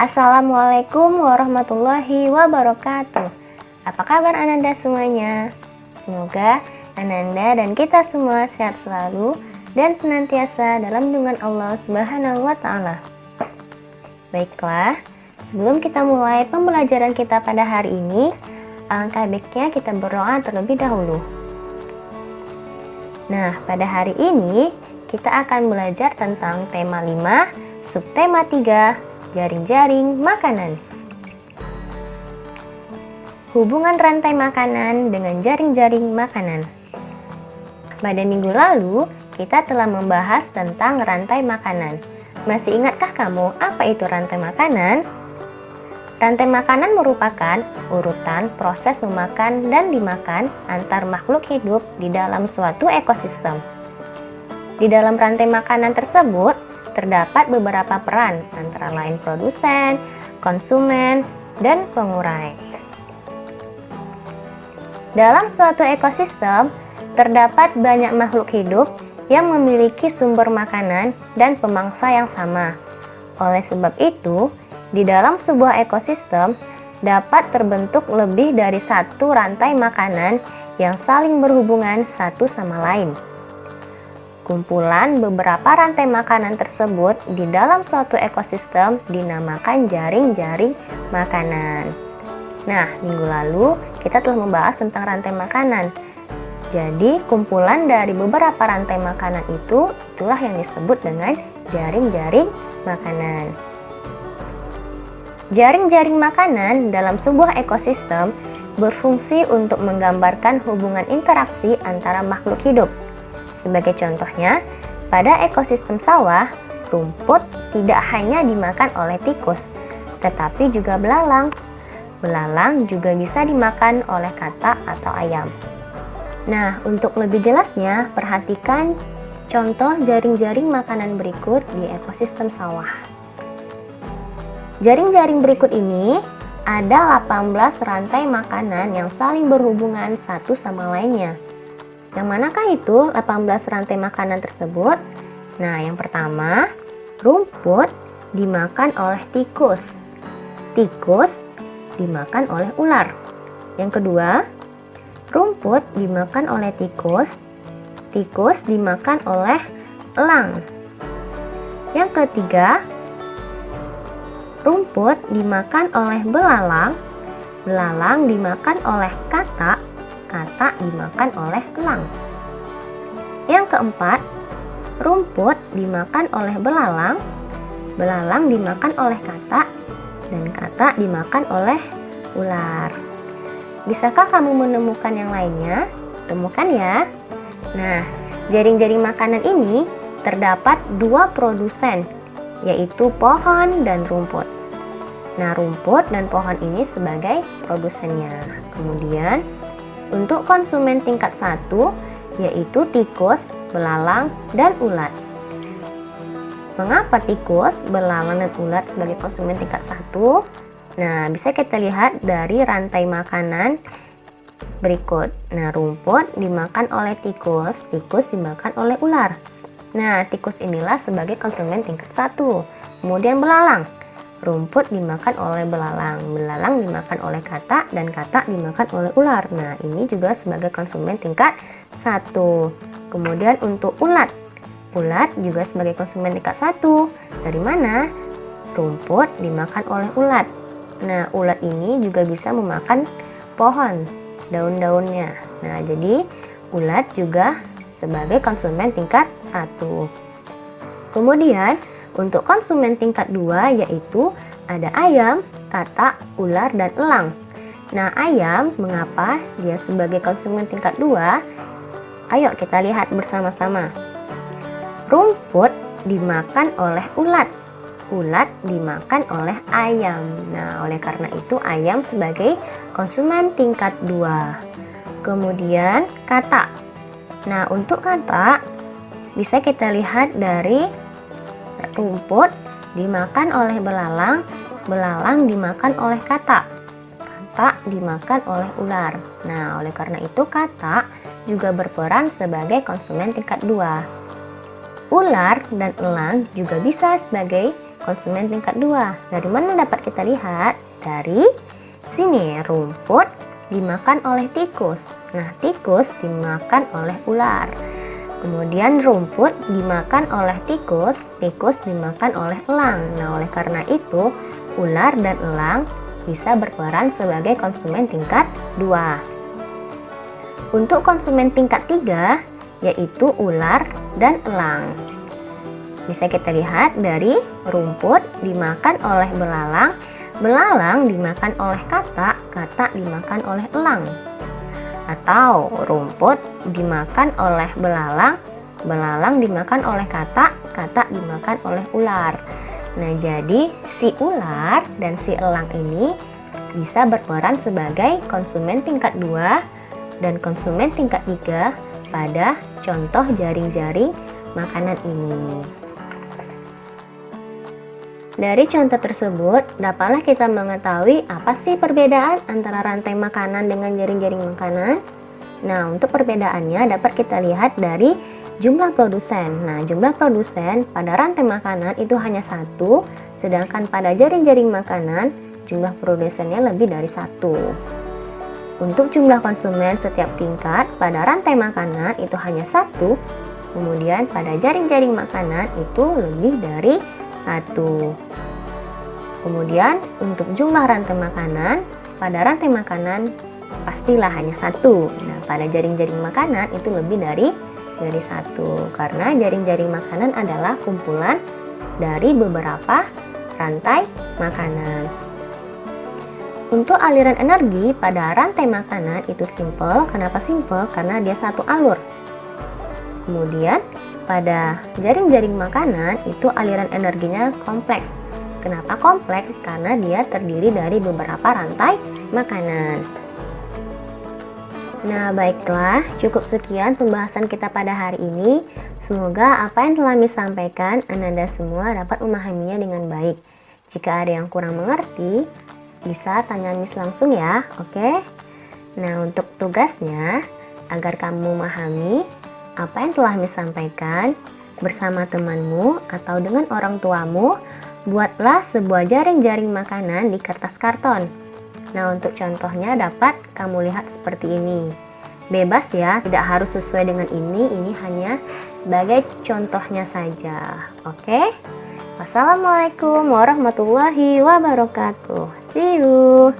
Assalamualaikum warahmatullahi wabarakatuh. Apa kabar Ananda semuanya? Semoga Ananda dan kita semua sehat selalu dan senantiasa dalam lindungan Allah Subhanahu wa Ta'ala. Baiklah, sebelum kita mulai pembelajaran kita pada hari ini, alangkah baiknya kita berdoa terlebih dahulu. Nah, pada hari ini kita akan belajar tentang tema 5, subtema 3, jaring-jaring makanan. Hubungan rantai makanan dengan jaring-jaring makanan. Pada minggu lalu, kita telah membahas tentang rantai makanan. Masih ingatkah kamu apa itu rantai makanan? Rantai makanan merupakan urutan proses memakan dan dimakan antar makhluk hidup di dalam suatu ekosistem. Di dalam rantai makanan tersebut, terdapat beberapa peran, antara lain produsen, konsumen, dan pengurai. Dalam suatu ekosistem, terdapat banyak makhluk hidup yang memiliki sumber makanan dan pemangsa yang sama. Oleh sebab itu, di dalam sebuah ekosistem dapat terbentuk lebih dari satu rantai makanan yang saling berhubungan satu sama lain. Kumpulan beberapa rantai makanan tersebut di dalam suatu ekosistem dinamakan jaring-jaring makanan. Nah, minggu lalu kita telah membahas tentang rantai makanan. Jadi, kumpulan dari beberapa rantai makanan itulah yang disebut dengan jaring-jaring makanan. Jaring-jaring makanan dalam sebuah ekosistem berfungsi untuk menggambarkan hubungan interaksi antara makhluk hidup. Sebagai contohnya, pada ekosistem sawah, rumput tidak hanya dimakan oleh tikus, tetapi juga belalang. Belalang juga bisa dimakan oleh katak atau ayam. Nah, untuk lebih jelasnya, perhatikan contoh jaring-jaring makanan berikut di ekosistem sawah. Jaring-jaring berikut ini ada 18 rantai makanan yang saling berhubungan satu sama lainnya. Yang manakah itu 18 rantai makanan tersebut? Nah, yang pertama, rumput dimakan oleh tikus. Tikus dimakan oleh ular. Yang kedua, rumput dimakan oleh tikus. Tikus dimakan oleh elang. Yang ketiga, rumput dimakan oleh belalang. Belalang dimakan oleh katak. Katak dimakan oleh elang. Yang keempat, rumput dimakan oleh belalang. Belalang dimakan oleh katak. Dan katak dimakan oleh ular. Bisakah kamu menemukan yang lainnya? Temukan ya. Nah, jaring-jaring makanan ini terdapat dua produsen, yaitu pohon dan rumput. Nah, rumput dan pohon ini sebagai produsennya. Kemudian, untuk konsumen tingkat 1, yaitu tikus, belalang, dan ulat. Mengapa tikus, belalang, dan ulat sebagai konsumen tingkat 1? Nah, bisa kita lihat dari rantai makanan berikut. Nah, rumput dimakan oleh tikus, tikus dimakan oleh ular. Nah, tikus inilah sebagai konsumen tingkat 1. Kemudian belalang. Rumput dimakan oleh belalang, belalang dimakan oleh katak, dan katak dimakan oleh ular. Nah, ini juga sebagai konsumen tingkat 1. Kemudian untuk ulat. Ulat juga sebagai konsumen tingkat 1. Dari mana? Rumput dimakan oleh ulat. Nah, ulat ini juga bisa memakan pohon, daun-daunnya. Nah, jadi ulat juga sebagai konsumen tingkat 1. Kemudian, untuk konsumen tingkat 2 yaitu ada ayam, katak, ular, dan elang. Nah, ayam mengapa dia sebagai konsumen tingkat 2? Ayo kita lihat bersama-sama. Rumput dimakan oleh ulat. Ulat dimakan oleh ayam. Nah, oleh karena itu ayam sebagai konsumen tingkat 2. Kemudian katak. Nah, untuk katak bisa kita lihat dari rumput dimakan oleh belalang, belalang dimakan oleh katak, katak dimakan oleh ular. Nah, oleh karena itu katak juga berperan sebagai konsumen tingkat 2. Ular dan elang juga bisa sebagai konsumen tingkat 2. Dari mana dapat kita lihat? Dari sini, rumput dimakan oleh tikus. Nah, tikus dimakan oleh ular. Kemudian rumput dimakan oleh tikus, tikus dimakan oleh elang. Nah, oleh karena itu, ular dan elang bisa berperan sebagai konsumen tingkat 2. Untuk konsumen tingkat 3, yaitu ular dan elang. Bisa kita lihat dari rumput dimakan oleh belalang, belalang dimakan oleh katak, katak dimakan oleh elang. Atau rumput dimakan oleh belalang, belalang dimakan oleh katak, katak dimakan oleh ular. Nah, jadi si ular dan si elang ini bisa berperan sebagai konsumen tingkat 2 dan konsumen tingkat 3 pada contoh jaring-jaring makanan ini. Dari contoh tersebut, dapatlah kita mengetahui apa sih perbedaan antara rantai makanan dengan jaring-jaring makanan. Nah, untuk perbedaannya dapat kita lihat dari jumlah produsen. Nah, jumlah produsen pada rantai makanan itu hanya 1, sedangkan pada jaring-jaring makanan jumlah produsennya lebih dari 1. Untuk jumlah konsumen setiap tingkat pada rantai makanan itu hanya 1, kemudian pada jaring-jaring makanan itu lebih dari 1. Kemudian untuk jumlah rantai makanan, pada rantai makanan pastilah hanya 1. Nah, pada jaring-jaring makanan itu lebih dari 1, karena jaring-jaring makanan adalah kumpulan dari beberapa rantai makanan. Untuk aliran energi pada rantai makanan itu simple. Kenapa simple? Karena dia satu alur. Kemudian pada jaring-jaring makanan itu aliran energinya kompleks. Kenapa kompleks? Karena dia terdiri dari beberapa rantai makanan. Nah, baiklah, cukup sekian pembahasan kita pada hari ini. Semoga apa yang telah Miss sampaikan, Anda semua dapat memahaminya dengan baik. Jika ada yang kurang mengerti, bisa tanya Miss langsung ya, oke? Nah, untuk tugasnya, agar kamu memahami apa yang telah Miss sampaikan bersama temanmu atau dengan orang tuamu, buatlah sebuah jaring-jaring makanan di kertas karton. Nah, untuk contohnya dapat kamu lihat seperti ini. Bebas ya, tidak harus sesuai dengan ini hanya sebagai contohnya saja. Oke? Wassalamualaikum warahmatullahi wabarakatuh. See you.